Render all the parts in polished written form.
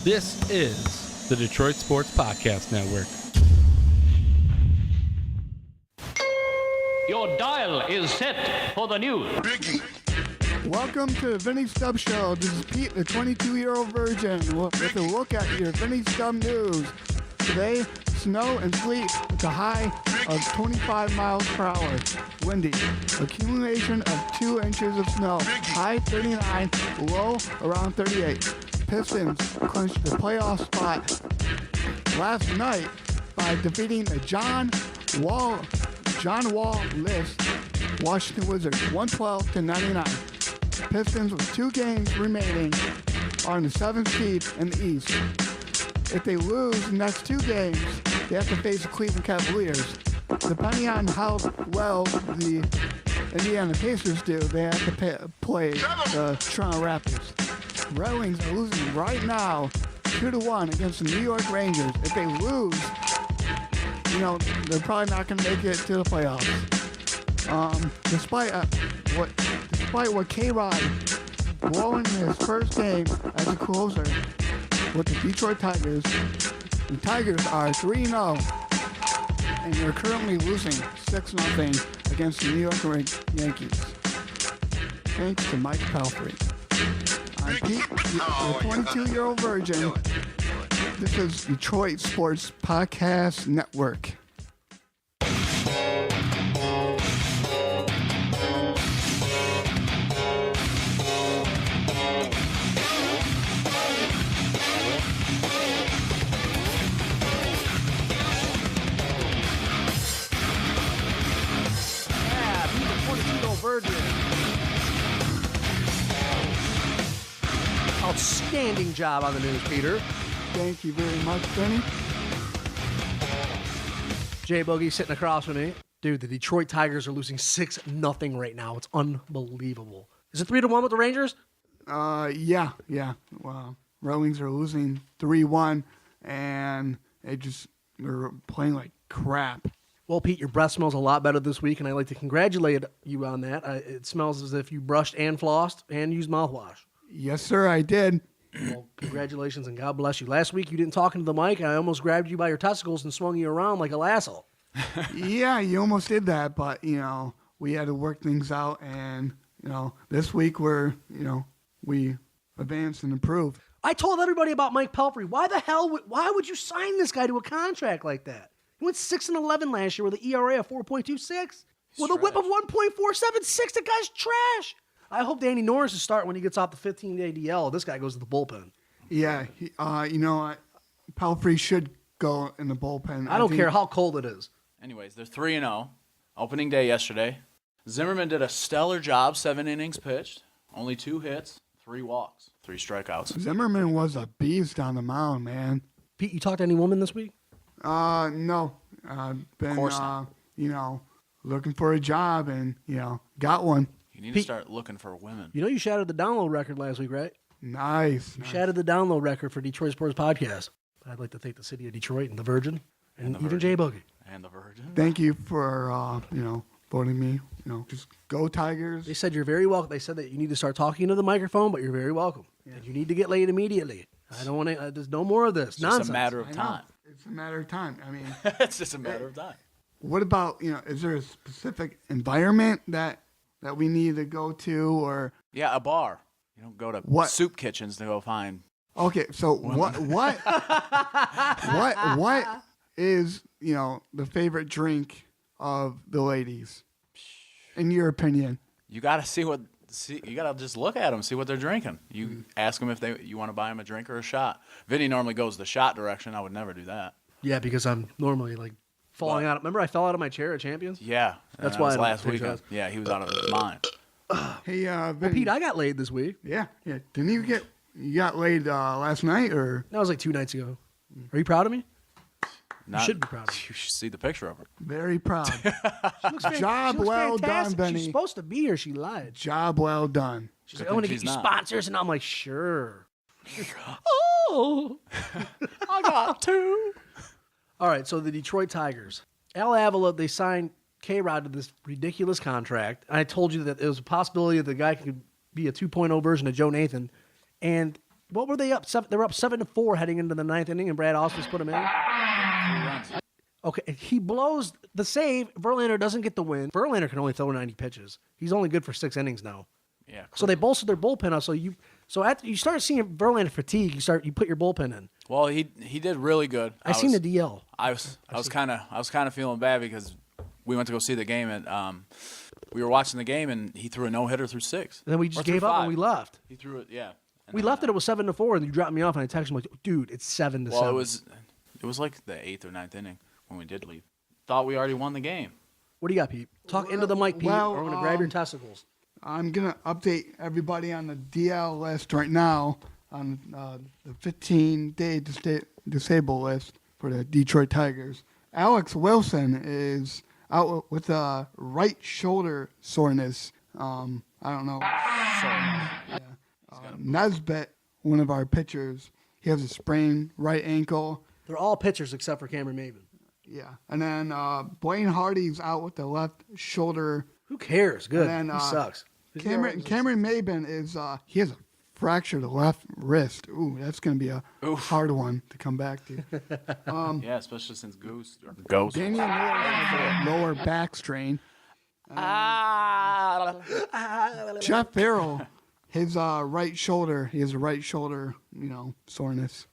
This is the Detroit Sports Podcast Network. Your dial is set for the news. Welcome to the Vinny Stubbs Show. This is Pete, the 22-year-old virgin, with a look at your Vinny Stubbs news. Today, snow and sleet with a high of 25 miles per hour. Windy. Accumulation of 2 inches of snow. High 39, low around 38. Pistons clinched the playoff spot last night by defeating the John Wall list Washington Wizards 112-99. Pistons with 2 games remaining are in the 7th seed in the East. If they lose the next 2 games, they have to face the Cleveland Cavaliers. Depending on how well the Indiana Pacers do, they have to play the Toronto Raptors. Red Wings are losing right now 2-1 against the New York Rangers. If they lose, they're probably not going to make it to the playoffs. Despite what K-Rod blowing his first game as a closer with the Detroit Tigers, the Tigers are 3-0, and they're currently losing 6-0 against the New York Yankees. Thanks to Mike Palfrey. I'm Pete, the 22-year-old virgin. This is Detroit Sports Podcast Network. Outstanding job on the news, Peter. Thank you very much, Benny. Jay Boogie sitting across from me. Dude, the Detroit Tigers are losing 6-0 right now. It's unbelievable. Is it 3-1 with the Rangers? Yeah. Well, Red Wings are losing 3-1, and they're playing like crap. Well, Pete, your breath smells a lot better this week, and I'd like to congratulate you on that. It smells as if you brushed and flossed and used mouthwash. Yes, sir, I did. Well, congratulations, and God bless you. Last week, you didn't talk into the mic, and I almost grabbed you by your testicles and swung you around like a lasso. Yeah, you almost did that, but, we had to work things out, and, this week we advanced and improved. I told everybody about Mike Pelfrey. Why would you sign this guy to a contract like that? He went 6-11 last year with an ERA of 4.26. With a whip of 1.476. The guy's trash. I hope Danny Norris is starting when he gets off the 15-day DL. This guy goes to the bullpen. Yeah, Pelfrey should go in the bullpen. I don't care how cold it is. Anyways, they're 3-0. Opening day yesterday. Zimmerman did a stellar job. 7 innings pitched. Only 2 hits, 3 walks, 3 strikeouts. Zimmerman was a beast on the mound, man. Pete, you talked to any woman this week? No. I've been, looking for a job and, got one. You need to start looking for women. You shattered the download record last week, right? Nice. You shattered the download record for Detroit Sports Podcast. I'd like to thank the city of Detroit and the Virgin and even Jay Boogie. And the Virgin. Thank you for, voting me. Just go Tigers. They said you're very welcome. They said that you need to start talking into the microphone, but you're very welcome. Yeah. And you need to get laid immediately. I don't want to. There's no more of this It's nonsense. just a matter of time. It's a matter of time. I mean, It's just a matter of time. What about, is there a specific environment that we need to go to, or? Yeah, a bar. You don't go to soup kitchens to go find. Okay, so what is, the favorite drink of the ladies, in your opinion? You got to you got to just look at them, see what they're drinking. You ask them if you want to buy them a drink or a shot. Vinny normally goes the shot direction. I would never do that. Yeah, because I'm normally falling out. Remember I fell out of my chair at Champions? Yeah. That's why it was last weekend. Yeah, he was out of his mind. Hey, Vinny. Well, Pete, I got laid this week. Yeah. Didn't you got laid last night, or? That was 2 nights ago. Are you proud of me? You should be proud of me. You should see the picture of her. Very proud. She looks Job well done, Benny. She's supposed to be here. She lied. Job well done. She's like, I want to get you sponsors, and I'm like, sure. Oh, I got 2. All right, so the Detroit Tigers. Al Avila, they signed K-Rod to this ridiculous contract. I told you that there was a possibility that the guy could be a 2.0 version of Joe Nathan. And What were they up? They were up 7-4 heading into the 9th inning, and Brad Ausmus put them in. 3 runs. Okay, he blows the save. Verlander doesn't get the win. Verlander can only throw 90 pitches. He's only good for 6 innings now. Yeah. So they bolstered their bullpen up. So after you start seeing Verlander fatigue, you put your bullpen in. Well, he did really good. I seen the DL. I was kind of feeling bad because we went to go see the game and we were watching the game and he threw a no-hitter through 6. And then we just gave up and we left. He threw it, yeah. We left it. It was 7-4, and you dropped me off, and I texted him like, "Dude, it's 7-7." Well, it was like the 8th or 9th inning when we did leave. Thought we already won the game. What do you got, Pete? Talk into the mic, Pete, or I'm gonna grab your testicles. I'm going to update everybody on the DL list right now on the 15-day disabled list for the Detroit Tigers. Alex Wilson is out with a right shoulder soreness. I don't know. Yeah. Nesbitt, one of our pitchers, he has a sprained right ankle. They're all pitchers except for Cameron Maben. Yeah. And then Blaine Hardy's out with the left shoulder. Who cares? Good. And then, he sucks. Cameron Maben is he has a fractured left wrist. Ooh, that's going to be a hard one to come back to. Yeah, especially since Ghost. Daniel Miller has a lower back strain. Jeff Farrell, his right shoulder, he has a right shoulder, soreness.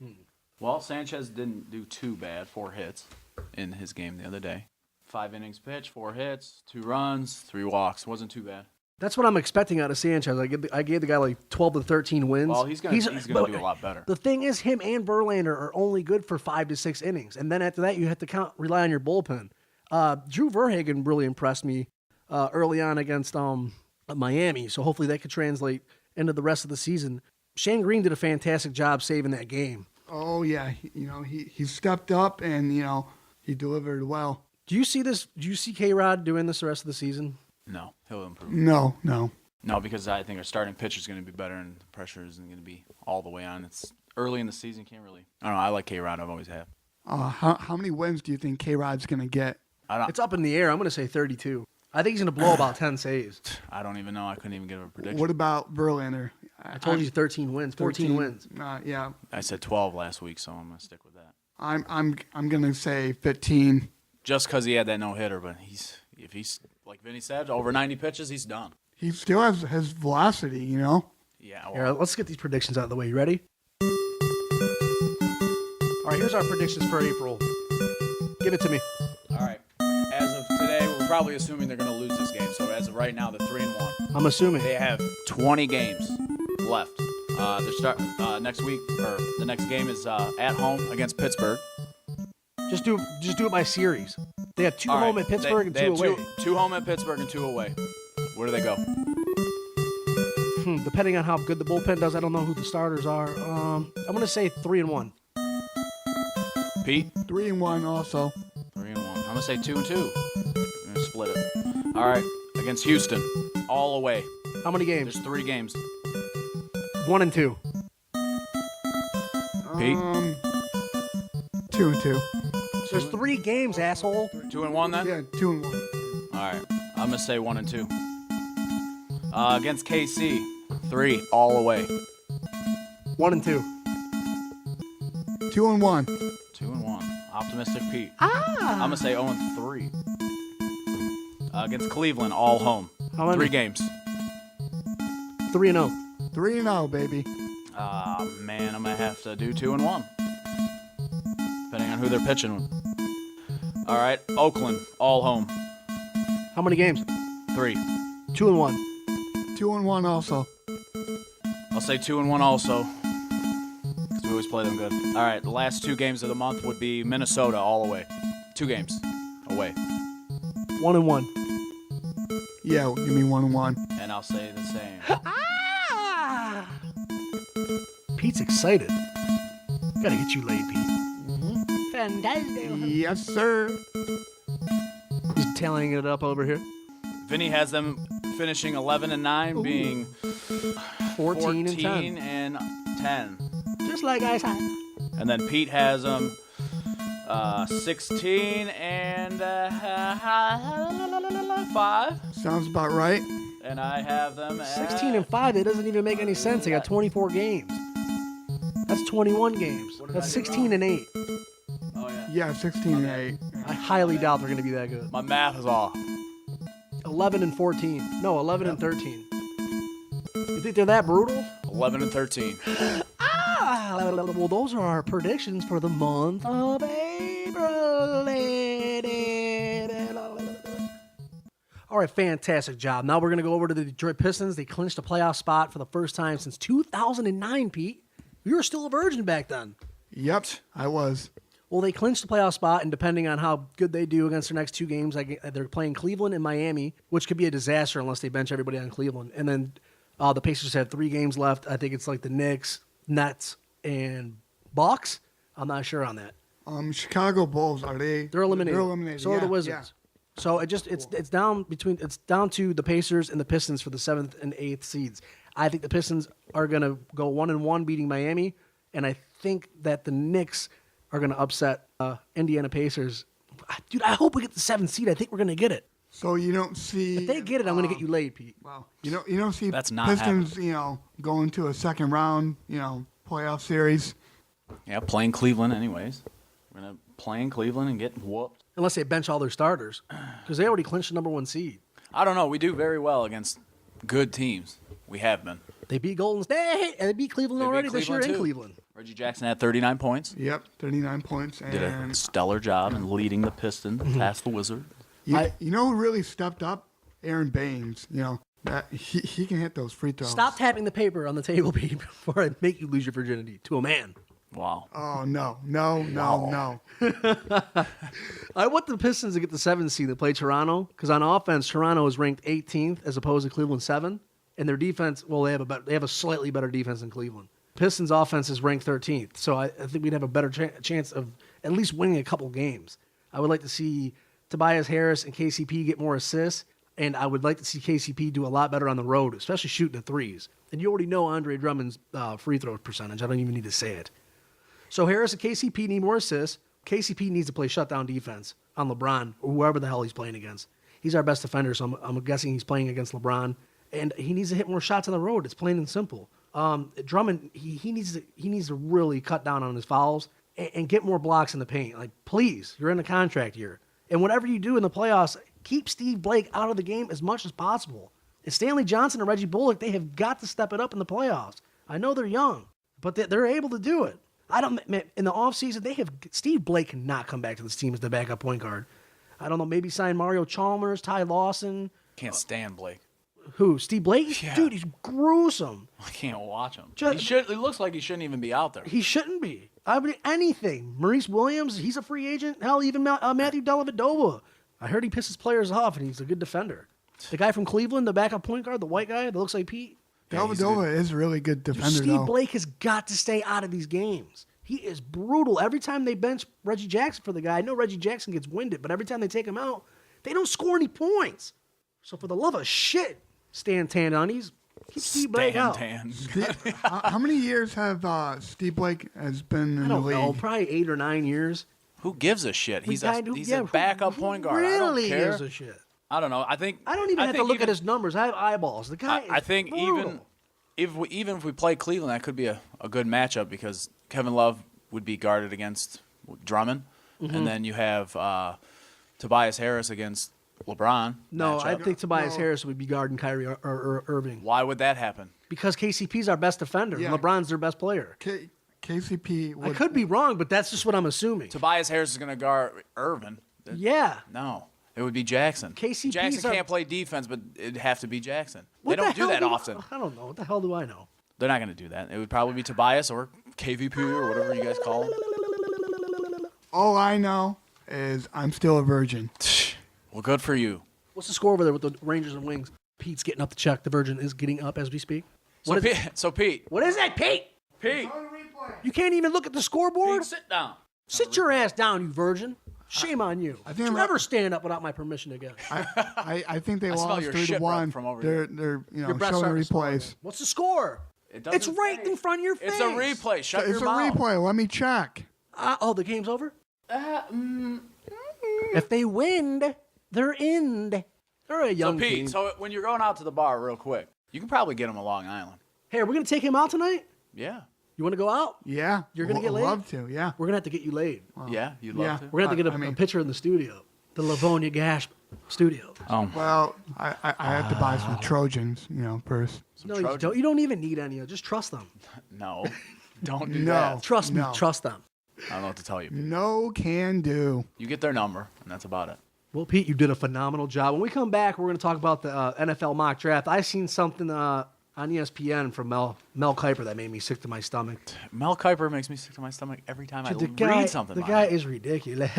Well, Sanchez didn't do too bad. 4 hits in his game the other day. 5 innings pitched, 4 hits, 2 runs, 3 walks. Wasn't too bad. That's what I'm expecting out of Sanchez. I gave the guy like 12 to 13 wins. Well, he's gonna do a lot better. The thing is, him and Verlander are only good for 5 to 6 innings, and then after that, you have to rely on your bullpen. Drew Verhagen really impressed me early on against Miami, so hopefully that could translate into the rest of the season. Shane Green did a fantastic job saving that game. Oh yeah, he stepped up and he delivered well. Do you see this? Do you see K-Rod doing this the rest of the season? No, he'll improve. No, because I think our starting pitcher is going to be better and the pressure isn't going to be all the way on. It's early in the season, can't really. I don't know. I like K-Rod. I've always have. How many wins do you think K-Rod's going to get? It's up in the air. I'm going to say 32. I think he's going to blow about 10 saves. I don't even know. I couldn't even give a prediction. What about Verlander? I told you 13 wins, 14 wins. Yeah. I said 12 last week, so I'm going to stick with that. I'm going to say 15. Just because he had that no-hitter, but if he's, like Vinny said, over 90 pitches, he's done. He still has his velocity, Yeah. Well, Here, let's get these predictions out of the way. You ready? All right, here's our predictions for April. Give it to me. all right. As of today, we're probably assuming they're going to lose this game. So as of right now, they're 3-1. I'm assuming. They have 20 games left. Next week, or the next game is at home against Pittsburgh. Just do it by series. They have 2 All home right. at Pittsburgh and they 2 have away. 2 home at Pittsburgh and 2 away. Where do they go? Depending on how good the bullpen does, I don't know who the starters are. I'm going to say 3-1. Pete? 3-1 also. 3-1. I'm going to say 2-2. I'm going to split it. All right. Against Houston. All away. How many games? There's 3 games. 1 and 2. Pete? 2-2. There's 3 games, asshole. 2-1 then? Yeah, 2-1. All right. I'm going to say 1 and 2. Against KC. 3. All away. 1 and 2. 2-1. 2-1. Optimistic Pete. I'm going to say 0 and 3. Against Cleveland. All home. How many? 3 games. 3-0. 3-0, baby. Man, I'm going to have to do 2-1. Depending on who they're pitching with. All right, Oakland, all home. How many games? 3. 2-1. 2-1 also. I'll say 2-1 also. Because we always play them good. All right, the last 2 games of the month would be Minnesota, all away. 2 games away. 1-1. Yeah, give me 1-1. And I'll say the same. Pete's excited. Gotta get you laid, Pete. Yes, sir. He's tallying it up over here. Vinny has them finishing 11-9, being 14 and 10. Just like I said. And then Pete has them 16 and 5. Sounds about right. And I have them at 16 and 5. It doesn't even make any sense. They got 24 games. That's 21 games. That's 16 and 8. Oh, yeah. Yeah, 16 and 8. I highly doubt they're going to be that good. My math is off. 11 and 14. No, 11 and 13. You think they're that brutal? 11 and 13. Well, those are our predictions for the month of April. All right, fantastic job. Now we're going to go over to the Detroit Pistons. They clinched a playoff spot for the first time since 2009, Pete. You were still a virgin back then. Yep, I was. Well, they clinched the playoff spot, and depending on how good they do against their next two games, they're playing Cleveland and Miami, which could be a disaster unless they bench everybody on Cleveland. And then the Pacers have 3 games left. I think it's like the Knicks, Nets, and Bucks. I'm not sure on that. Chicago Bulls, are they? They're eliminated. They're eliminated. So are the Wizards. Yeah. So it's down to the Pacers and the Pistons for the 7th and 8th seeds. I think the Pistons are going to go 1-1 beating Miami, and I think that the Knicks are going to upset Indiana Pacers. Dude, I hope we get the 7th seed. I think we're going to get it. So you don't see... If they get it, I'm going to get you laid, Pete. Wow. You don't see That's not Pistons, happening. Going to a second round, playoff series. Yeah, playing Cleveland anyways. We're going to play in Cleveland and get whooped. Unless they bench all their starters, because they already clinched the number 1 seed. I don't know. We do very well against good teams. We have been. They beat Golden State, and they beat Cleveland already this year in Cleveland. Reggie Jackson had 39 points. Yep, 39 points. And Did a stellar job in leading the Pistons past the Wizards. you know who really stepped up? Aaron Baines. That he can hit those free throws. Stop tapping the paper on the table, Pete, before I make you lose your virginity to a man. Wow. Oh, no. I want the Pistons to get the 7th seed to play Toronto, because on offense, Toronto is ranked 18th as opposed to Cleveland 7, and their defense, well, they have a slightly better defense than Cleveland. Pistons offense is ranked 13th, so I think we'd have a better chance of at least winning a couple games. I would like to see Tobias Harris and KCP get more assists, and I would like to see KCP do a lot better on the road, especially shooting the threes. And you already know Andre Drummond's free throw percentage. I don't even need to say it. So Harris and KCP need more assists. KCP needs to play shutdown defense on LeBron or whoever the hell he's playing against. He's our best defender, so I'm guessing he's playing against LeBron. And he needs to hit more shots on the road. It's plain and simple. Drummond, he needs to really cut down on his fouls and get more blocks in the paint. Like, please, you're in a contract year. And whatever you do in the playoffs, keep Steve Blake out of the game as much as possible. And Stanley Johnson and Reggie Bullock, they have got to step it up in the playoffs. I know they're young, but they're able to do it. In the offseason, Steve Blake cannot come back to this team as the backup point guard. I don't know, maybe sign Mario Chalmers, Ty Lawson. Can't stand Blake. Who? Steve Blake? Yeah. Dude, he's gruesome. I can't watch him. Just- It looks like he shouldn't even be out there. He shouldn't be. I mean, anything. Maurice Williams, he's a free agent. Hell, even Matthew Dellavedova. I heard he pisses players off, and he's a good defender. The guy from Cleveland, the backup point guard, the white guy that looks like Pete. Dellavedova is a really good defender, Steve Blake has got to stay out of these games. He is brutal. Every time they bench Reggie Jackson for the guy, I know Reggie Jackson gets winded, but every time they take him out, they don't score any points. So for the love of shit, Stan Tandonies, keep Steve Blake out. How many years have Steve Blake has been in the league? I don't know, probably 8 or 9 years. Who gives a shit? He's Who a backup point guard. Really I don't care. gives a shit. I don't know. I don't even have to look at his numbers. I have eyeballs. The guy I is think brutal. even if we play Cleveland, that could be a good matchup because Kevin Love would be guarded against Drummond, and then you have Tobias Harris against LeBron. No, matchup. I think Tobias Harris would be guarding Kyrie or Irving. Why would that happen? Because KCP's our best defender. Yeah. LeBron's their best player. KCP would... I could be wrong, but that's just what I'm assuming. Tobias Harris is going to guard Irvin. Yeah. No, it would be Jackson. KCP's Jackson our- can't play defense, but it'd have to be Jackson. What They don't the do hell that often. I don't know. What the hell do I know? They're not going to do that. It would probably be Tobias or KVP or whatever you guys call him. All I know is I'm still a virgin. Well, good for you. What's the score over there with the Rangers and Wings? Pete's getting up the check. The Virgin is getting up as we speak. So Pete. What is that, Pete? Pete, You can't even look at the scoreboard? Pete, sit down. Sit your ass down, you virgin. Shame on you. I think Don't I'm- ever stand up without my permission again. I think they smell lost your 3-1. shit breath from over they're Your breath showing starting to smell replays. again. What's the score? It It's doesn't right say. in front of your face. It's a replay. Shut It's your a mouth. replay. Let me check. Oh, the game's over? If they win, they're in. They're a So young Pete, team. so when you're going out to the bar real quick, you can probably get him a Long Island. Hey, are we going to take him out tonight? Yeah. You want to go out? Yeah. You're going to get laid? I'd love to, yeah. We're going to have to get you laid. Yeah, you'd love to. We're going to have to get a picture in the studio. The Livonia Gash studio. Oh, Well, I have to buy some Trojans, first. No, you don't. You don't even need any. Just trust them. no. Don't do No. that. Trust me. No. Trust them. I don't know what to tell you. No can do. You get their number, and that's about it. Well, Pete, you did a phenomenal job. When we come back, we're going to talk about the NFL mock draft. I seen something on ESPN from Mel Kiper that made me sick to my stomach. Mel Kiper makes me sick to my stomach every time I Read something. The by guy him. is ridiculous.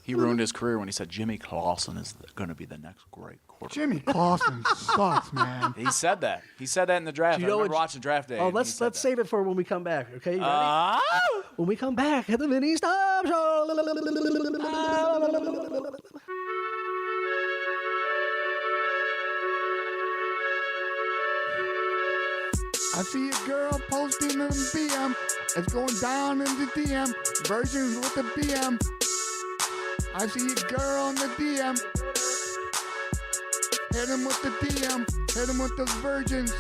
He ruined his career when he said Jimmy Clausen is going to be the next great quarterback. Jimmy Clausen sucks, man. He said that. He said that in the draft. Do I you know remember what- watching draft day. Oh, and he let's said that. save it for when we come back. Okay, you ready? When we come back at the Vinny Stubbs Show. I see a girl posting in the BM. It's going down in the DM. Virgins with the BM. I see a girl in the DM. Hit him with the DM. Hit him with the virgins.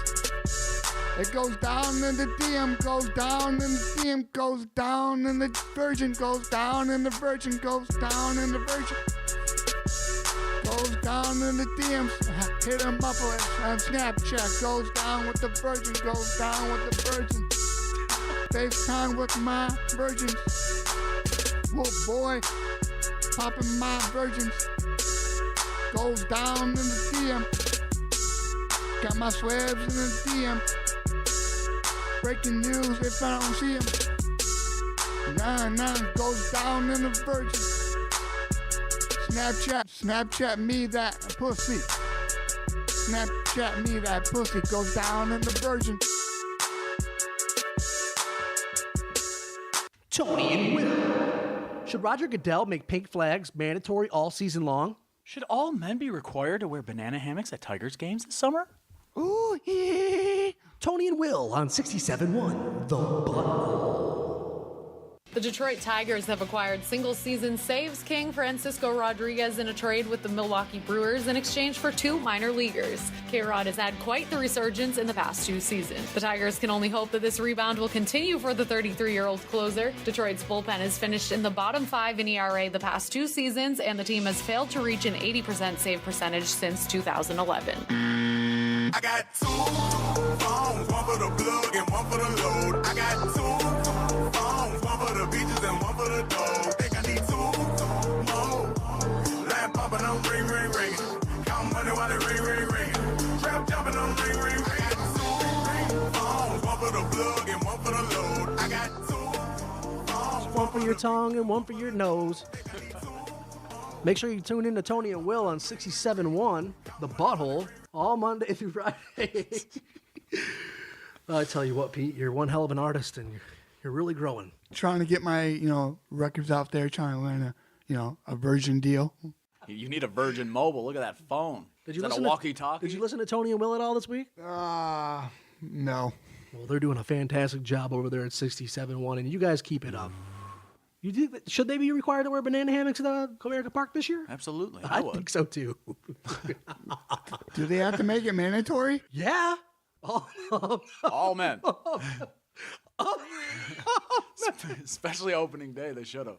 It goes down in the DM. Goes down in the DM. Goes down in the virgin. Goes down in the virgin. Goes down in the virgin. Goes down in the DMs, hit him up on Snapchat. Goes down with the virgin, goes down with the virgin. FaceTime with my virgins. Whoa, boy, popping my virgins. Goes down in the DM. Got my swabs in the DM. Breaking news if I don't see him. Nah, goes down in the virgin. Snapchat me that pussy. Snapchat me that pussy. Goes down in the virgin. Tony and Will. Should Roger Goodell make pink flags mandatory all season long? Should all men be required to wear banana hammocks at Tigers games this summer? Ooh, yeah. Tony and Will on 67.1 The Butthole. The Detroit Tigers have acquired single-season saves king Francisco Rodriguez in a trade with the Milwaukee Brewers in exchange for 2 minor leaguers. K-Rod has had quite the resurgence in the past 2 seasons. The Tigers can only hope that this rebound will continue for the 33-year-old closer. Detroit's bullpen has finished in the bottom 5 in ERA the past 2 seasons, and the team has failed to reach an 80% save percentage since 2011. I got 2 phones, one for the plug and one for the load. I got 2 phones, one for the beaches and one for the dough. Think I need 2 more. Lamp popping on ring, ring, ring. Count money while it ring, ring, ring. Trap jumping on ring, ring, ring. I got 2 phones, one for the plug and one for the load. I got 2 phones. One for your tongue and one for your nose. Make sure you tune in to Tony and Will on 67.1 The Butthole all Monday through Friday. I tell you what, Pete, you're one hell of an artist and you're really growing. Trying to get my, records out there, trying to land a Virgin deal. You need a Virgin Mobile. Look at that phone. Did you Is that listen a walkie-talkie? Did you listen to Tony and Will at all this week? No. Well, they're doing a fantastic job over there at 67.1, and you guys keep it up. Should they be required to wear banana hammocks at Comerica Park this year? Absolutely. I would. think so too. Do they have to make it mandatory? Yeah. All men. Especially opening day, they should have.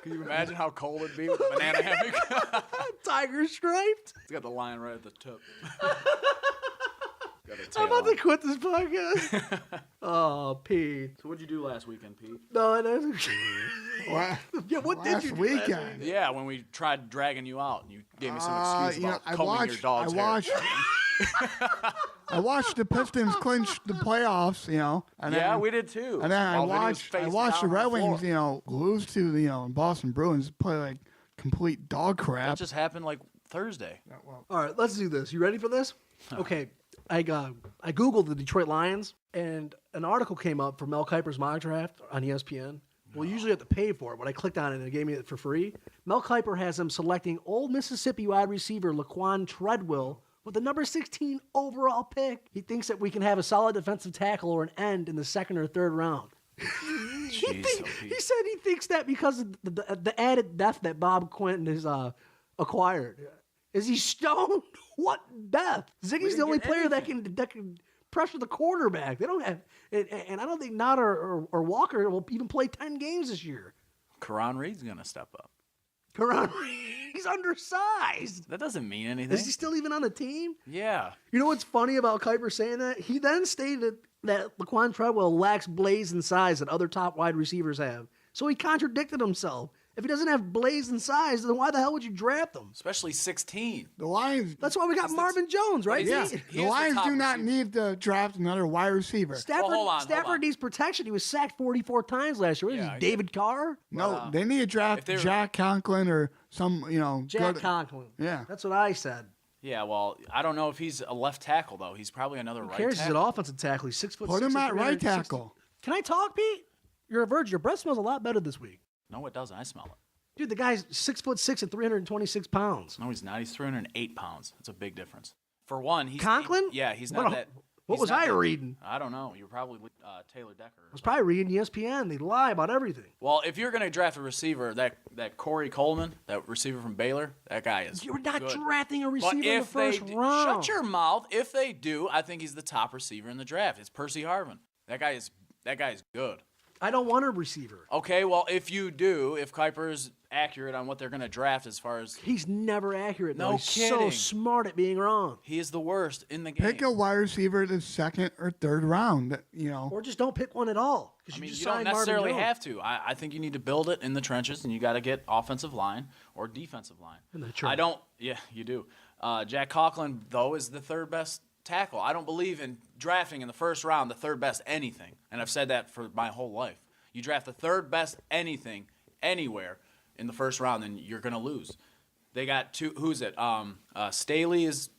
Can you imagine how cold it'd be with a banana hammock? Tiger striped. It's got the line right at the tip. I'm about to quit this podcast. Oh, Pete. So what'd you do last weekend, Pete? No, What? yeah, what did Last you do weekend. Yeah, when we tried dragging you out, and you gave me some excuse about combing your dog's hair. I watched the Pistons clinch the playoffs, and Yeah, then, we did too. and then I While Vinny was watched face the down Red on Wings, floor. lose to the Boston Bruins, play like complete dog crap. That just happened like Thursday. All right, let's do this. You ready for this? Okay. I Googled the Detroit Lions, and an article came up for Mel Kiper's mock draft on ESPN. Well, you usually have to pay for it, but I clicked on it and it gave me it for free. Mel Kiper has him selecting Old Mississippi wide receiver Laquan Treadwell with the number 16 overall pick. He thinks that we can have a solid defensive tackle or an end in the 2nd or 3rd round. He said he thinks that because of the added depth that Bob Quinn has acquired. Is he stoned? What depth? Ziggy's the only player that can pressure the quarterback. They don't have, and I don't think Nod or Walker will even play 10 games this year. Karan Reed's going to step up. Karan, he's undersized. That doesn't mean anything. Is he still even on the team? Yeah. You know what's funny about Kuiper saying that? He then stated that Laquan Treadwell lacks blaze and size that other top wide receivers have. So he contradicted himself. If he doesn't have blaze and size, then why the hell would you draft him? Especially 16. The Lions. That's why we got Marvin Jones, right? Yeah, He the is Lions the do top not receiver. need to draft another wide receiver. Stafford, hold on. needs protection. He was sacked 44 times last year. What is Yeah, he, David Carr? No, they need to draft Jack Conklin or some, Jack good- Conklin. Yeah. That's what I said. Yeah, well, I don't know if he's a left tackle, though. He's probably another Who right cares? He's an tackle. offensive tackle. He's 6'6". Put him at right 360. tackle. Can I talk, Pete? You're a virgin. Your breath smells a lot better this week. No, it doesn't. I smell it. Dude, the guy's 6'6" and 326 pounds. No, he's not. He's 308 pounds. That's a big difference. For one, he's... Conklin? He's not that... What he's was not I that- reading? I don't know. You were probably Taylor Decker. I was probably reading ESPN. They lie about everything. Well, if you're going to draft a receiver, that Corey Coleman, that receiver from Baylor, that guy is You're not good. drafting a But receiver in the if they first do, round. shut your mouth. If they do, I think he's the top receiver in the draft. It's Percy Harvin. That guy is good. I don't want a receiver. Okay, well, if you do, if Kuiper's accurate on what they're going to draft as far as He's never accurate. Though. No He's so kidding. smart at being wrong. he is the worst in the game. Pick a wide receiver the second or third round. Or just don't pick one at all. I Because mean, just you don't signed Marvin necessarily Jones. have to. I think you need to build it in the trenches, and you got to get offensive line or defensive line. In the trench. I don't. Yeah, you do. Jack Conklin, though, is the third best tackle. I don't believe in drafting in the first round the third best anything, and I've said that for my whole life. You draft the third best anything anywhere in the first round, then you're going to lose. They got two. Who's it? Staley is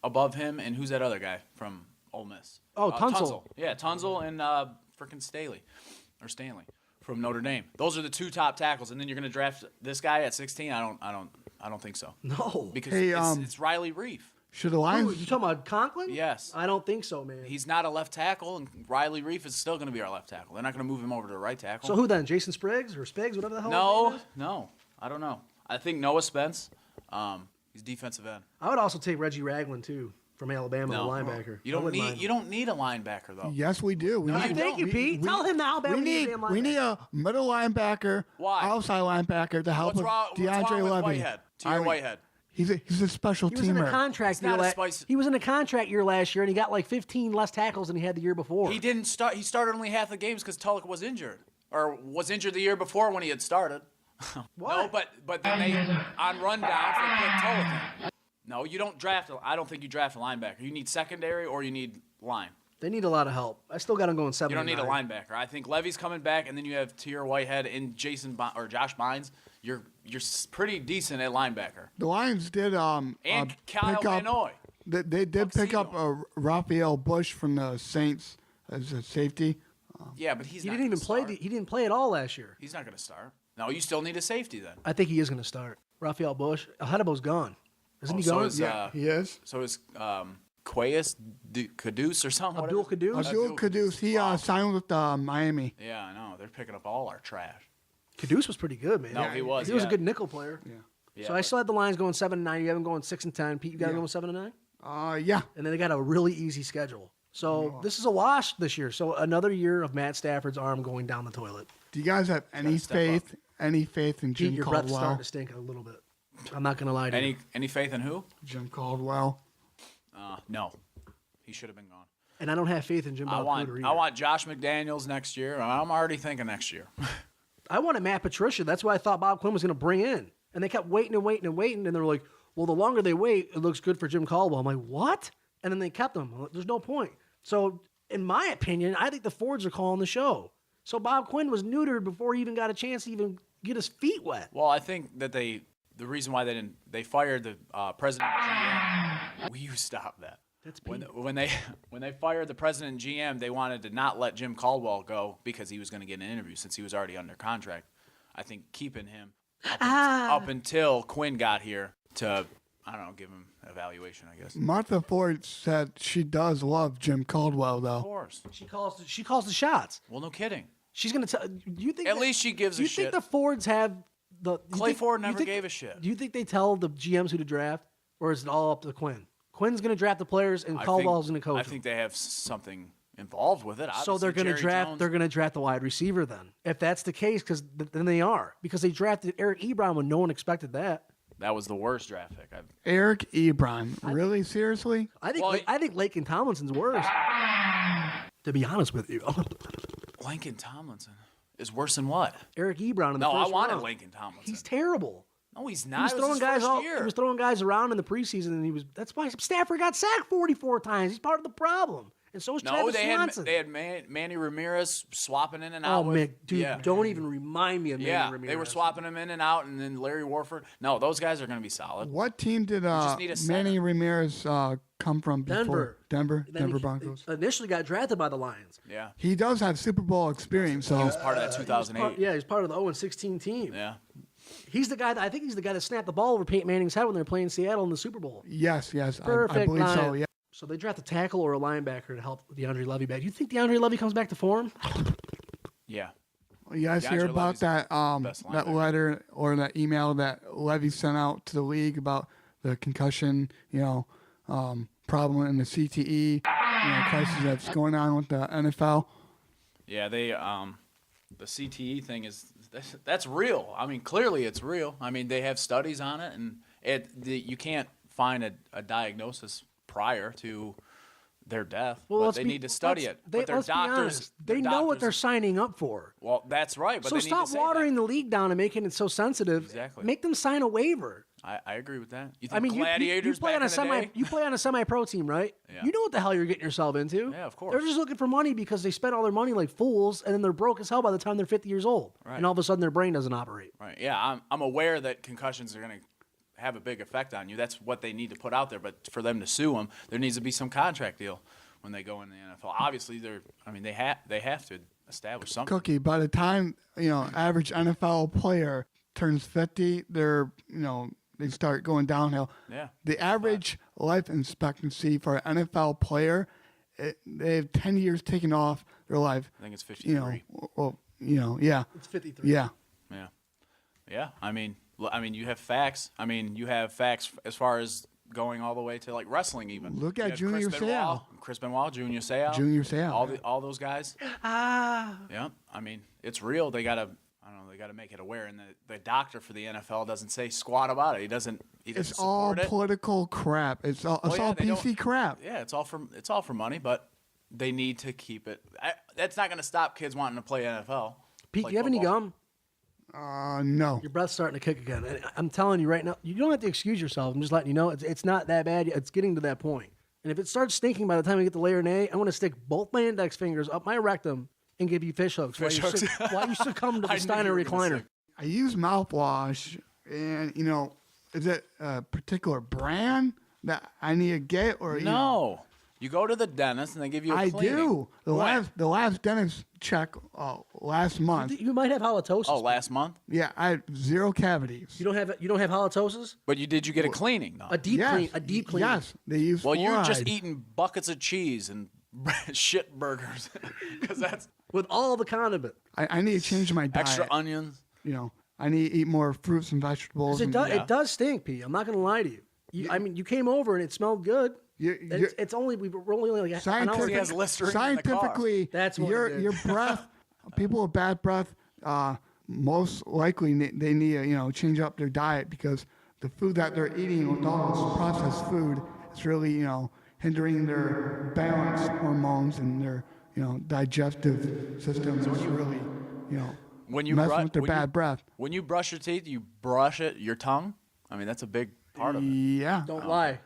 above him, and who's that other guy from Ole Miss? Oh, Tunsil. Yeah, Tunsil and freaking Staley from Notre Dame. Those are the two top tackles, and then you're going to draft this guy at 16. I don't think so. No. Because Hey, it's Riley Reef. Should the Who, Lions? you talking about Conklin? Yes. I don't think so, man. He's not a left tackle, and Riley Reef is still going to be our left tackle. They're not going to move him over to the right tackle. So who then? Jason Spriggs or Spiggs, whatever the hell his name is? No, I don't know. I think Noah Spence. He's defensive end. I would also take Reggie Ragland, too, from Alabama, No. the linebacker. You don't need a linebacker though. Yes, we do. We I need- thank you, we- Pete. we- Tell him now, We need a middle linebacker, Why? outside linebacker to help What's wrong, with DeAndre what's wrong with Levy. Whitehead? T.R. Whitehead. He's a special He was in a teamer. contract year. not a spicy- He was in a contract year last year, and he got like 15 less tackles than he had the year before. He didn't start. He started only half the games because Tulloch was injured, or was injured the year before when he had started. What? No, but then they on rundowns they put Tulloch in. No, you don't draft. I don't think you draft a linebacker. You need secondary or you need line. They need a lot of help. I still got him going 7. You don't need a linebacker. I think Levy's coming back, and then you have T.R. Whitehead and or Josh Bynes. You're pretty decent at linebacker. The Lions did And Kyle pick up. Van Noy. They did pick up Raphael Bush from the Saints as a safety. Yeah, but he's He not didn't even gonna play. start. He didn't play at all last year. He's not going to start. No, you still need a safety then. I think he is going to start. Raphael Bush. Hadebo's gone. Isn't he so gone? is, He is. So is Quayus Caduce or something? Abdul What is it? Caduce? Abdul Caduce. He signed with Miami. Yeah, I know. They're picking up all our trash. Caduce was pretty good, man. No, he was. He was a yeah. good nickel player. Yeah, So I but- still had the Lions going 7-9. You have them going 6-10. Pete, you got them going 7-9. Yeah. And then they got a really easy schedule. So this is a wash this year. So another year of Matt Stafford's arm going down the toilet. Do you guys have any step faith? Any faith in Pete, Jim your breath's starting Caldwell? to stink a little bit. I'm not going to lie to you. Any faith in who? Jim Caldwell. No. He should have been gone. And I don't have faith in Jim I Bob Cooter either. want Josh McDaniels next year. I'm already thinking next year. I wanted Matt Patricia. That's what I thought Bob Quinn was going to bring in. And they kept waiting and waiting and waiting. And they're like, well, the longer they wait, it looks good for Jim Caldwell. I'm like, what? And then they kept him. Well, there's no point. So, in my opinion, I think the Fords are calling the show. So Bob Quinn was neutered before he even got a chance to even get his feet wet. Well, I think that the reason why they fired the president and GM. Will you stop that? That's when they fired the president and GM, they wanted to not let Jim Caldwell go because he was going to get an interview since he was already under contract. I think keeping him up until Quinn got here to, I don't know, give him an evaluation, I guess. Martha Ford said she does love Jim Caldwell, Of though. course. She calls the shots. Well, no kidding. She's going to tell. Do you think At least she gives a do you shit. think the Fords have the? Clay Ford never gave a shit. Do you think they tell the GMs who to draft, or is it all up to Quinn? Quinn's going to draft the players, and Caldwell's going to coach. I think they have something involved with it. So they're going to draft. Jones. They're going to draft the wide receiver then. If that's the case, then they are, because they drafted Eric Ebron when no one expected that. That was the worst draft pick. Eric Ebron. Really? Seriously? I think Laken Tomlinson's worse. To be honest with you. Lincoln Tomlinson is worse than what? Eric Ebron in the No, first I wanted round. Lincoln Tomlinson. He's terrible. No, he's He not. was It was throwing his guys first year. He was throwing guys around in the preseason, and that's why Stafford got sacked 44 times. He's part of the problem. And so is No, Travis they Swanson. had Manny Ramirez swapping in and out. Oh, Mick, dude, don't even remind me of Manny Ramirez. They were swapping him in and out, and then Larry Warford. No, those guys are going to be solid. What team did Manny Ramirez come from before? Denver Broncos. Initially got drafted by the Lions. Yeah. He does have Super Bowl experience, so He was part of that 2008. He's part of the 0-16 team. Yeah. He's the guy I think he's the guy that snapped the ball over Peyton Manning's head when they were playing Seattle in the Super Bowl. yes, Perfect I believe so. line. Yeah. So they draft a tackle or a linebacker to help DeAndre Levy back. You think DeAndre Levy comes back to form? Yeah. You guys hear DeAndre about Levy's that best that linebacker. letter or that email that Levy sent out to the league about the concussion, problem in the CTE, crisis that's going on with the NFL? Yeah, they the CTE thing that's real. I mean, clearly it's real. I mean, they have studies on it, and you can't find a diagnosis prior to their death. Well, but they need to study it. But their let's be doctors, honest. They know what they're signing up for. Well, that's right. But So they need stop to say watering that. the league down and making it so sensitive. Exactly. Make them sign a waiver. I agree with that. You think I mean, gladiators you play back on a in the day? you play on a semi-pro team, right? Yeah. You know what the hell you're getting yourself into. Yeah, of course. They're just looking for money because they spent all their money like fools, and then they're broke as hell by the time they're 50 years old, Right. and all of a sudden their brain doesn't operate. Right. Yeah, I'm aware that concussions are going to have a big effect on you. That's what they need to put out there. But for them to sue them, there needs to be some contract deal when they go in the NFL. Obviously, they have to establish something. Cookie, by the time, average NFL player turns 50, they start going downhill. Yeah. The average life expectancy for an NFL player, they have 10 years taken off their life. I think it's 53. Yeah. It's 53. Yeah. Yeah. Yeah. I mean, you have facts. I mean, you have facts as far as going all the way to like wrestling even. Look You at have Junior Seau. Chris Benoit, Junior Seau. Junior Seau. All those guys. Yeah. I mean, it's real. They got to make it aware, and the doctor for the NFL doesn't say squat about it. He doesn't It's all support it. political crap. It's all Well, yeah, they PC don't- crap. Yeah, it's all for money, but they need to keep it. That's not going to stop kids wanting to play NFL. Pete, play do you have any football. gum? No. Your breath's starting to kick again. And I'm telling you right now, you don't have to excuse yourself. I'm just letting you know it's not that bad. It's getting to that point. And if it starts stinking by the time we get to layer A, I'm going to stick both my index fingers up my rectum and give you fish hooks while you succumb to I the knew Steiner you were gonna recliner. say. I use mouthwash, and is it a particular brand that I need to get, or No. You go to the dentist and they give you a I cleaning. do. The When? last dentist check last month. You might have halitosis. Oh, last month? Yeah, I had 0 cavities. You don't have halitosis? But did you get a cleaning though? A deep clean. Yes, they use. Well, you're just fluoride. eating buckets of cheese and shit burgers because that's With all the condiment. I need to change my diet. extra onions. I need to eat more fruits and vegetables. 'Cause and- it does stink, Pete. I'm not going to lie to you. I mean, you came over and it smelled good. You're- It's only we're only like an hour. Scientific- He has Listerine in the car. Scientifically, That's what it is. your breath. People with bad breath, most likely they need to change up their diet because the food that they're eating with all this processed food is really hindering their balance hormones and their digestive systems. It's really When you messing with their bad breath. When you brush your teeth, you brush your tongue. I mean, that's a big part of it. Yeah, Don't lie.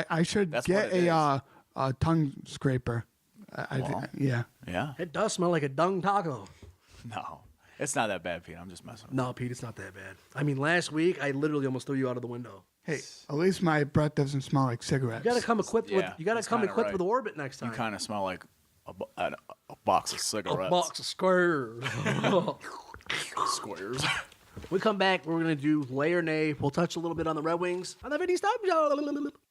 I should That's get what it a tongue scraper. Yeah. Yeah. It does smell like a dung taco. No, it's not that bad, Pete. I'm just messing with No, Pete, it's not that bad. I mean, last week I literally almost threw you out of the window. Hey, at least my breath doesn't smell like cigarettes. You got to come equipped with Yeah, you got to that's come kinda equipped right. with Orbit next time. you. Kind of smell like a box of cigarettes. a box of squares. Squares. We come back, we're going to do Lay or Nay. We'll touch a little bit on the Red Wings. On the Vinny Stubbs Show.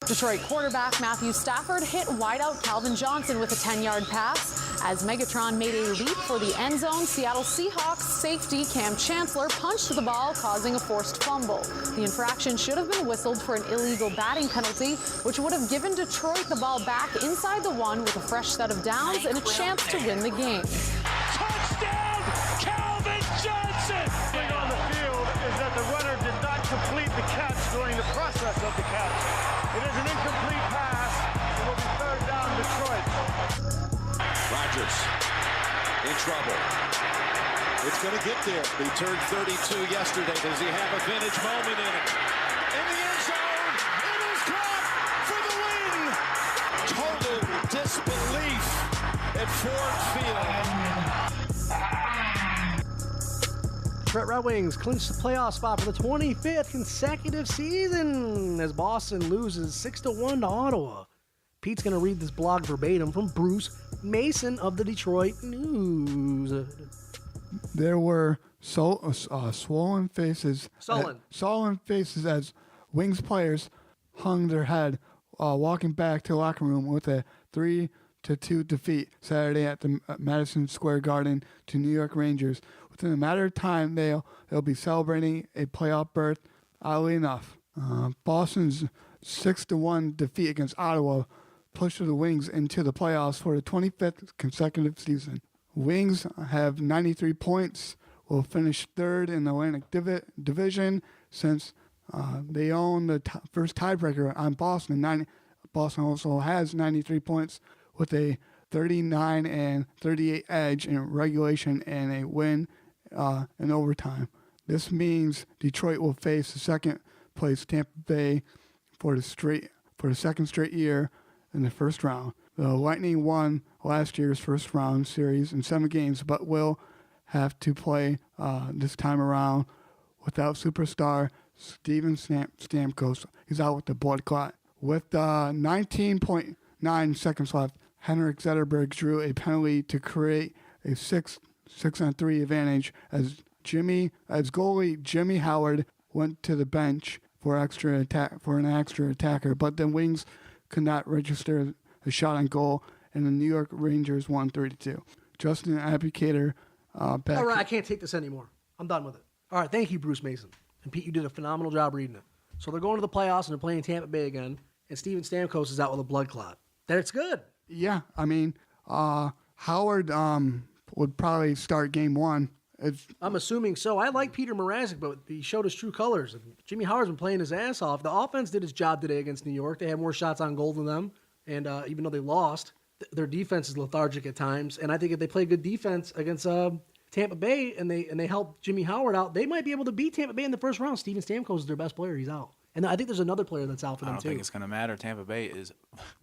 Detroit quarterback Matthew Stafford hit wideout Calvin Johnson with a 10-yard pass As Megatron made a leap for the end zone, Seattle Seahawks safety Cam Chancellor punched the ball, causing a forced fumble. The infraction should have been whistled for an illegal batting penalty, which would have given Detroit the ball back inside the one with a fresh set of downs and a chance to win the game. Touchdown, Calvin Johnson! The thing on the field is that the runner did not complete the catch during the process of the catch. It is an incomplete pass. It will be third down Detroit. Rodgers in trouble. It's going to get there. He turned 32 yesterday. Does he have a vintage moment in it? In the end zone, it is caught for the win. Total disbelief at Ford Field. Detroit Red Wings clinch the playoff spot for the 25th consecutive season as Boston loses 6-1 to Ottawa. Pete's going to read this blog verbatim from Bruce Mason of the Detroit News. There were swollen faces as Wings players hung their head walking back to the locker room with a 3-2 defeat Saturday at the Madison Square Garden to New York Rangers. Within a matter of time, they'll be celebrating a playoff berth. Oddly enough, Boston's 6-1 defeat against Ottawa pushed the Wings into the playoffs for the 25th consecutive season. Wings have 93 points, will finish third in the Atlantic Division since they own the first tiebreaker on Boston. Boston also has 93 points with a 39-38 edge in regulation and a win in overtime. This means Detroit will face the second-place Tampa Bay for the second straight year in the first round. The Lightning won last year's first round series in 7 games, but will have to play this time around without superstar Steven Stamkos. He's out with the blood clot. With 19.9 seconds left, Henrik Zetterberg drew a penalty to create a 6-on-3 advantage as goalie Jimmy Howard went to the bench for an extra attacker, but the Wings could not register a shot on goal, and the New York Rangers won 3-2. Justin Applicator back. All right, I can't take this anymore. I'm done with it. All right, thank you, Bruce Mason. And Pete, you did a phenomenal job reading it. So they're going to the playoffs and they're playing Tampa Bay again, and Steven Stamkos is out with a blood clot. That's good. Yeah, I mean, Howard would probably start game 1. I'm assuming so. I like Peter Mrazek, but he showed his true colors. Jimmy Howard's been playing his ass off. The offense did its job today against New York. They had more shots on goal than them, and even though they lost, their defense is lethargic at times. And I think if they play good defense against Tampa Bay and they help Jimmy Howard out, they might be able to beat Tampa Bay in the first round. Steven Stamkos is their best player. He's out. And I think there's another player that's out for them, too. I don't think it's going to matter. Tampa Bay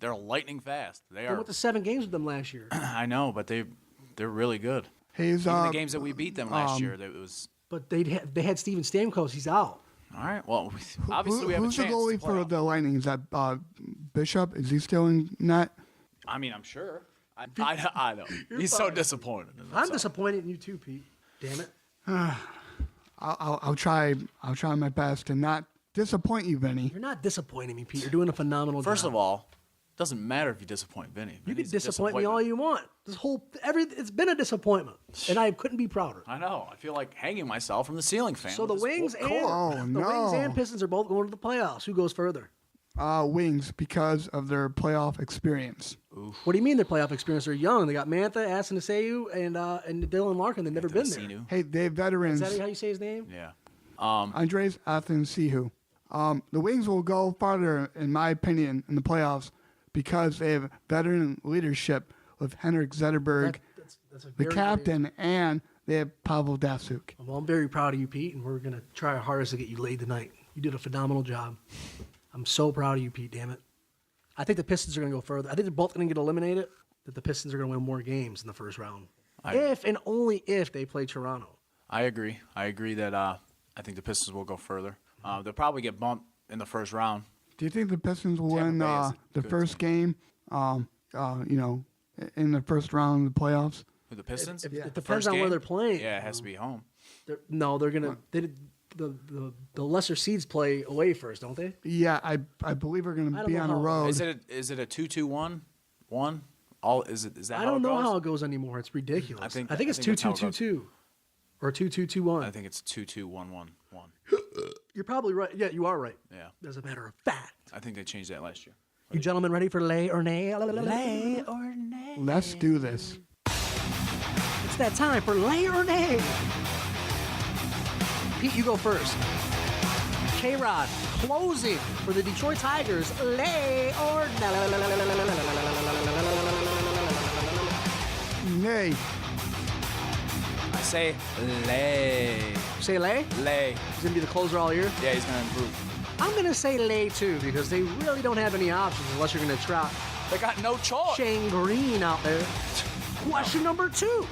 they're lightning fast. They went to 7 games with them last year. I know, but they're really good. Even the games that we beat them last year, it was. But they had Steven Stamkos. He's out. All right. Well, obviously we have a chance. Who's the goalie for the Lightning? Is that Bishop? Is he still in net? I mean, I'm sure. I know. He's so disappointed. I'm disappointed in you too, Pete. Damn it. I'll try my best to not disappoint you, Vinny. You're not disappointing me, Pete. You're doing a phenomenal job. First of all, it doesn't matter if you disappoint Vinny. You can disappoint me all you want. It's been a disappointment, and I couldn't be prouder. I know. I feel like hanging myself from the ceiling fan. So the Wings and Pistons are both going to the playoffs. Who goes further? Wings, because of their playoff experience. Oof. What do you mean their playoff experience? They're young. They got Mantha, Asanaseu, and Dylan Larkin. They've never been there. Hey, they're veterans. Is that how you say his name? Yeah. Andres Athanassiou. The Wings will go farther, in my opinion, in the playoffs because they have veteran leadership with Henrik Zetterberg, the captain, and they have Pavel Datsyuk. Well, I'm very proud of you, Pete, and we're going to try our hardest to get you laid tonight. You did a phenomenal job. I'm so proud of you, Pete, damn it. I think the Pistons are going to go further. I think they're both going to get eliminated, that the Pistons are going to win more games in the first round. If and only if they play Toronto. I agree. I agree that I think the Pistons will go further. They'll probably get bumped in the first round. Do you think the Pistons will win the first game, in the first round of the playoffs? With the Pistons? It depends on where they're playing. Yeah, it has to be home. They're going to the lesser seeds play away first, don't they? Yeah, I believe we're going to be on the road. Is it a 2-2-1? Is that I how don't it know goes? how it goes anymore. It's ridiculous. I think it's that's how it 2-2-2-2 or 2-2-2-1. I think it's 2-2-1-1-1. You're probably right. Yeah, you are right. Yeah. As a matter of fact. I think they changed that last year. You gentlemen ready for lay or nay? Lay or nay? Let's do this. It's that time for lay or nay. Pete, you go first. K-Rod, closing for the Detroit Tigers. Lay or Nay. I say lay. say lay? Lay. He's going to be the closer all year? Yeah, he's going to improve. I'm going to say lay too because they really don't have any options unless you're going to trot They got no choice. Shane Green out there. Question number 2.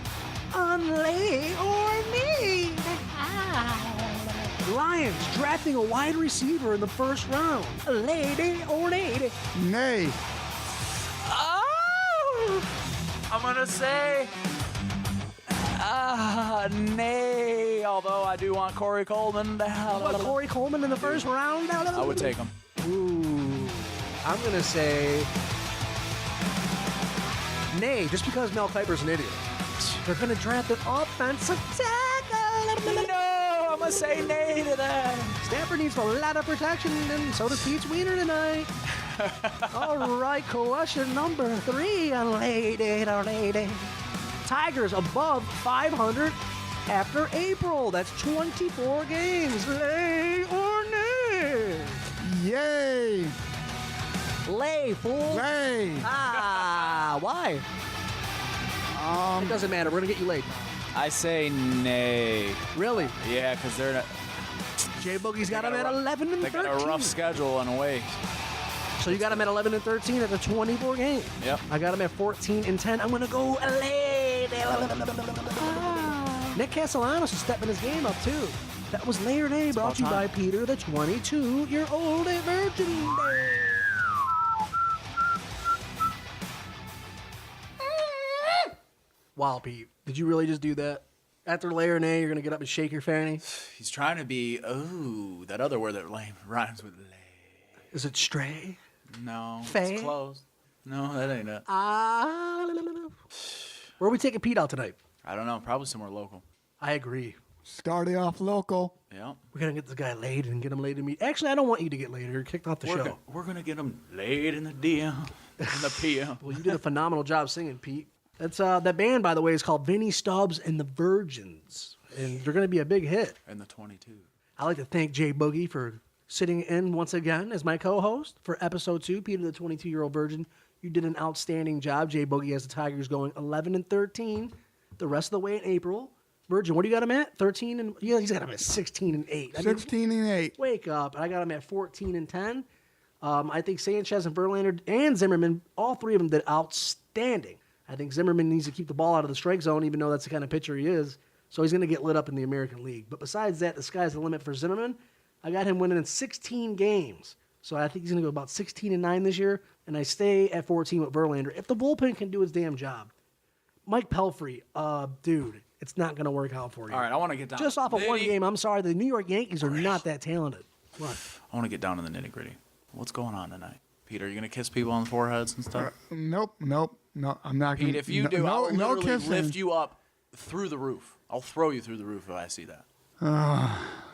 On lay or nay? Lions drafting a wide receiver in the first round. Lay or nay? Nay. Oh! I'm going to say nay, although I do want Corey Coleman. What, Corey Coleman in the first round? I would take him. Ooh. I'm going to say nay, just because Mel Kiper's an idiot. They're going to draft an offensive tackle. No, I'm going to say nay to that. Stanford needs a lot of protection, and so does Pete's Wiener tonight. All right, question number 3. Lady. Tigers above 500 after April. That's 24 games. Lay or nay? Yay. Lay, fool. Lay. Why? It doesn't matter. We're going to get you laid. I say nay. Really? Yeah, because they're not. J Boogie's got him at 11 and They 13. got a rough schedule in a way. So you got him at 11 and 13 at the 24 games. Yep. I got him at 14 and 10. I'm going to go lay. Nick Castellanos is stepping his game up, too. That was Lay or Nay, brought to you by Peter, the 22-year-old virgin. Wow, Pete. Did you really just do that? After Lay or Nay, you're going to get up and shake your fanny? He's trying to be, that other word that rhymes with lay. Is it stray? No, Fay? it's close. No, that ain't it. Where are we taking Pete out tonight? I don't know. Probably somewhere local. I agree. Starting off local. Yeah. We're going to get this guy laid and get him laid to meet. Actually, I don't want you to get laid. You're kicked off the show. We're going to get him laid in the DM, in the PM. Well, you did a phenomenal job singing, Pete. That's that band, by the way, is called Vinny Stubbs and the Virgins, and they're going to be a big hit. And the 22. I'd like to thank Jay Boogie for sitting in once again as my co-host for episode 2. Peter, the 22-year-old virgin, you did an outstanding job. Jay Boogie has the Tigers going 11 and 13, the rest of the way in April. Virgin, what do you got him at? 13 and he's got him at 16 and 8. 16 and 8. Wake up! I got him at 14 and 10. I think Sanchez and Verlander and Zimmerman, all three of them did outstanding. I think Zimmerman needs to keep the ball out of the strike zone, even though that's the kind of pitcher he is. So he's going to get lit up in the American League. But besides that, the sky's the limit for Zimmerman. I got him winning in 16 games. So I think he's going to go about 16 and 9 this year. And I stay at 14 with Verlander. If the bullpen can do its damn job. Mike Pelfrey, dude, it's not going to work out for you. All right, I want to get down. Just off of one game, I'm sorry. The New York Yankees are not that talented. What? I want to get down to the nitty gritty. What's going on tonight? Peter, are you going to kiss people on the foreheads and stuff? Nope. No, I'm not going Pete, to. if you do, I'll literally kissing. lift you up through the roof. I'll throw you through the roof if I see that.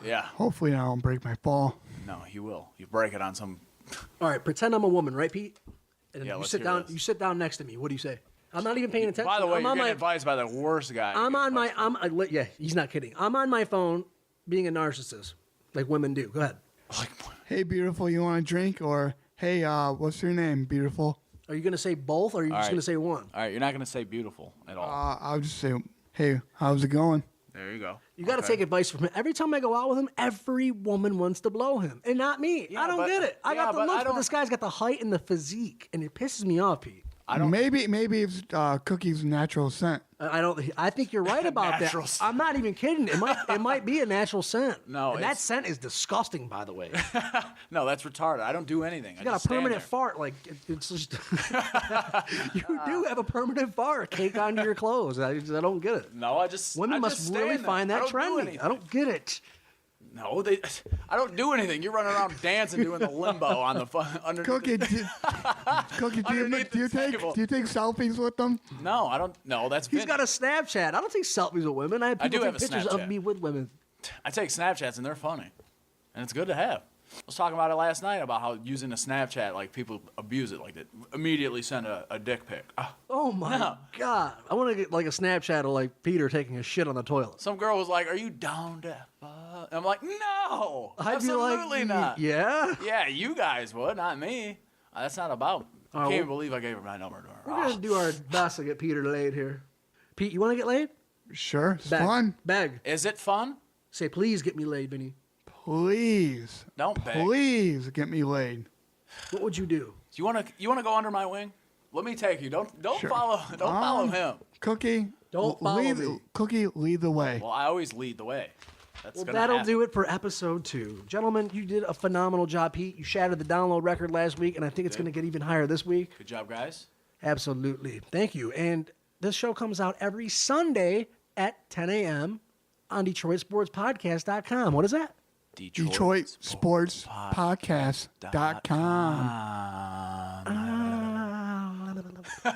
Yeah. Hopefully I don't break my fall. No, you will. You break it on some. All right, pretend I'm a woman, right, Pete? And Yeah, you let's sit hear down. this. You sit down next to me. What do you say? I'm not even paying attention. By the way, I'm you're on getting my. advised by the worst guy. I'm on my. Yeah, he's not kidding. I'm on my phone, being a narcissist, like women do. Go ahead. Hey, beautiful, you want a drink? Or, hey, what's your name, beautiful? Are you going to say both, or are you just going to say one? All right, you're not going to say beautiful at all. I'll just say, hey, how's it going? There you go. You got to take advice from him. Every time I go out with him, every woman wants to blow him, and not me. Yeah, I don't but- get it. I yeah, got the but I looks, but don't- this guy's got the height and the physique, and it pisses me off, Pete. Maybe it's Cookie's natural scent. I don't. I think you're right about that. Natural scent. I'm not even kidding. It might be a natural scent. No, and that it's- scent is disgusting, by the way. No, that's retarded. I don't do anything. You got a permanent fart. Like it's just. You do have a permanent fart caked onto your clothes. I don't get it. No, I just. Women I must just really stand there. find that I don't do trendy. anything. I don't get it. No, I don't do anything. You're running around dancing, doing the limbo on the underneath. Cookie, do you take selfies with them? No, I don't. No, that's He's Vinny. got a Snapchat. I don't take selfies with women. I have people do take have a pictures Snapchat. of me with women. I take Snapchats and they're funny, and it's good to have. I was talking about it last night about how using a Snapchat, like people abuse it, like they immediately send a dick pic. Oh my God! I want to get like a Snapchat of like Peter taking a shit on the toilet. Some girl was like, "Are you down to fuck?" And I'm like, "No, I'd be absolutely like, not." Yeah. Yeah, you guys would, not me. That's not about. I can't even believe I gave her my number to her. We're gonna do our best to get Peter laid here. Pete, you want to get laid? Sure, it's Beg. fun. Beg. Is it fun? Say, please get me laid, Vinny. Please. Don't beg. Please get me laid. What would you do? Do you want to go under my wing? Let me take you. Don't Sure. follow him. Cookie, Don't follow me. Cookie, lead the way. Well, I always lead the way. Well, that'll do it for episode 2. Gentlemen, you did a phenomenal job, Pete. You shattered the download record last week, and I think it's going to get even higher this week. Good job, guys. Absolutely. Thank you. And this show comes out every Sunday at 10 a.m. on DetroitSportsPodcast.com. What is that? DetroitSportsPodcast.com.